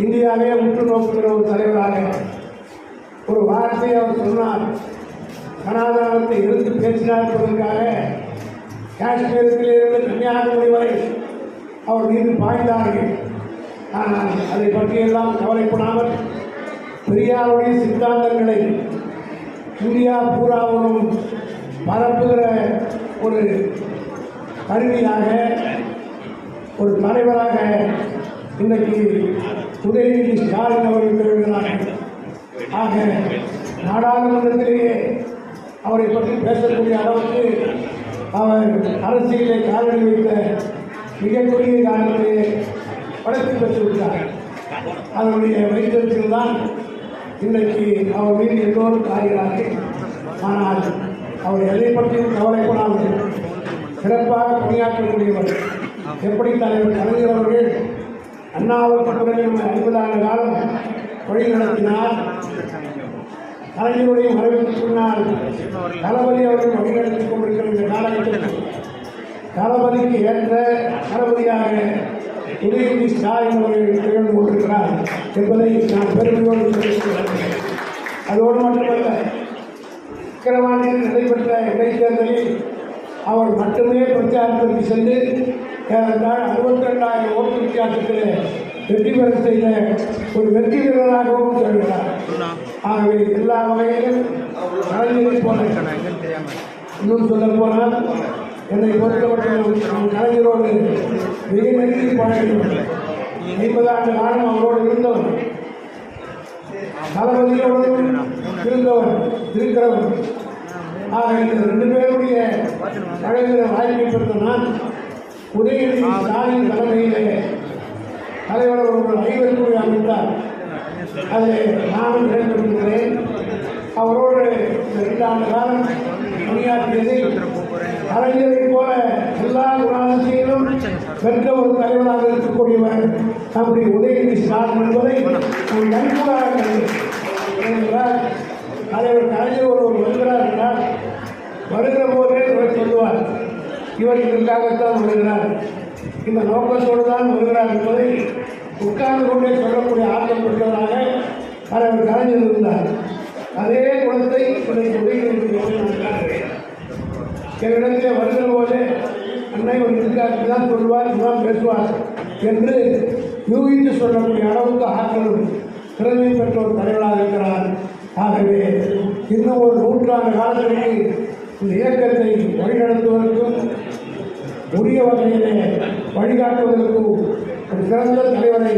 இந்தியாவே உற்று நோக்குகிற ஒரு தலைவராக ஒரு வார்த்தையை அவர் சொன்னார். சனாதனத்தை எதிர்த்து பேசினார் என்பதற்காக காஷ்மீரத்திலிருந்து கன்னியாகுமரி வரை அவர் மீது பாய்ந்தார்கள். ஆனால் அதை பற்றியெல்லாம் கவலைப்படாமல் பெரியாருடைய சித்தாந்தங்களை இந்தியா பூராவும் பரப்புகிற ஒரு கருவியாக ஒரு தலைவராக இன்றைக்கு உதயநிதி ஸ்டாலின் அவர்கள் திகழ்கிறார்கள். ஆக நாடாளுமன்றத்திலேயே அவரை பற்றி பேசக்கூடிய அளவுக்கு அவர் அரசியலை காலடி வைத்த மிகப்பெரிய காலத்திலே வளர்ச்சி பெற்றுவிட்டார். அதனுடைய வைத்தியத்தில் தான் இன்றைக்கு அவர் மீது எல்லோரும் காய்கிறார்கள். ஆனால் அவர் எதை பற்றியும் கவலைப்படாமல் சிறப்பாக பணியாற்றக்கூடியவர். எப்படி தலைவர் கலைஞர் அவர்கள் அண்ணாவுக்கு பிறகு 50 ஆண்டு காலம் வழி நடத்தினார். கலைஞருடைய மறைவுக்கு பின்னால் தளபதி அவர்கள் வழிநடத்திக் கொண்டிருக்கிற இந்த காலகட்டத்தில் தளபதிக்கு ஏற்ற தளபதியாக உதயநிதி ஸ்டாலின் அவர்கள் திகழ்ந்து கொண்டிருக்கிறார் என்பதை நான் பெருமையோடு தெரிவித்துள்ளேன். அதோடு மட்டுமல்ல, விக்கிரவாண்டியில் நடைபெற்ற இடைத்தேர்தலில் அவர் மட்டுமே பிரச்சாரத்திற்கு சென்று ஏறத்தாழ் 62,000 ஓட்டு வித்தியாசத்தில் வெற்றி பெற செய்த ஒரு வெற்றி வீரராகவும் சொல்கிறார். ஆகவே எல்லா வகையிலும் கலைஞரை போல இன்னும் சொல்ல போனால் என்னை பொறுத்தவரையில் கலைஞரோடு மிக நெருங்கி பழகினோம். 50 ஆண்டு காலம் அவரோடு இருந்தவர், தளபதியோடு இருக்கிறவர். ஆக இந்த 2 பேருடைய பழகிற வாய்ப்பை பெற்ற நான் உதயநிதி ஸ்டாலின் தலைமையிலே தலைவர் அவர்கள் 50 கோடி அமைத்தார். அதில் நானும் தேர்ந்தெடுக்கிறேன். அவரோடு 2 ஆண்டு காலம் பணியாற்றியதில் கலைஞரை போல எல்லா குணாதிசையிலும் வென்ற ஒரு தலைவராக இருக்கக்கூடியவர் நம்முடைய உதயநிதி ஸ்டாலின் என்பதை நாம் கண்கூடாக கண்டேன். தலைவர் கலைஞர் ஒரு வருகிறார் என்றால் வருகிற போதே இவர் சொல்லுவார், இவர் இதற்காகத்தான் வருகிறார், இந்த நோக்கத்தோடு தான் வருகிறார் என்பதை உட்கார்ந்து கொண்டே சொல்லக்கூடிய ஆற்றல் பெற்றவராக தலைவர் கலைஞர் இருந்தார். அதே குணத்தை என்னிடத்தில் வருகிற போது அன்னை ஒரு இதுக்காக தான் சொல்வார், இதுதான் பேசுவார் என்று யூகித்து சொல்லக்கூடிய அளவுக்கு ஆற்றலும் திறமை பெற்ற ஒரு தலைவராக இருக்கிறார். ஆகவே இன்னும் ஒரு 100 ஆண்டு காலத்திற்கு இந்த இயக்கத்தை வழிநடத்துவதற்கும் உரிய வகையிலே வழிகாட்டுவதற்கும் ஒரு சிறந்த தலைவரை